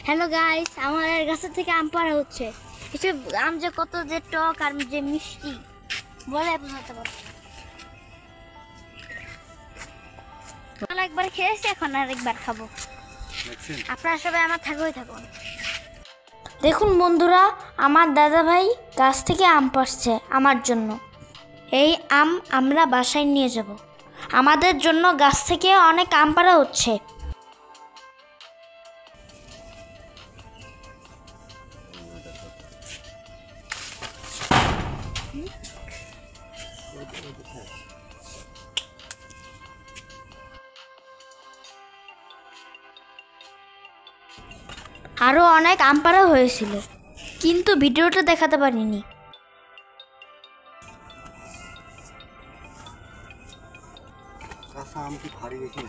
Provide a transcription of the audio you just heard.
Hello guys, আমার গাছের থেকে আম পাড়া হচ্ছে। এসব আম যে কত যে টক আর যে মিষ্টি বলে বোঝাতে পারবো না। একবার খেয়েছি, এখন আর একবার খাবো। আপনারা সবাই আমার থাকোই থাকুন। দেখুন বন্ধুরা, আমার দাদা ভাই গাছ থেকে আম পাড়ছে আমার জন্য। এই আম আমরা বাসায় নিয়ে যাব। আমাদের জন্য গাছ থেকে অনেক আম পাড়া হচ্ছে। আরও অনেক আম পাড়া হয়েছিল, কিন্তু ভিডিওটা দেখাতে পারিনি। কাঁচা আম কি ভারী বেশি?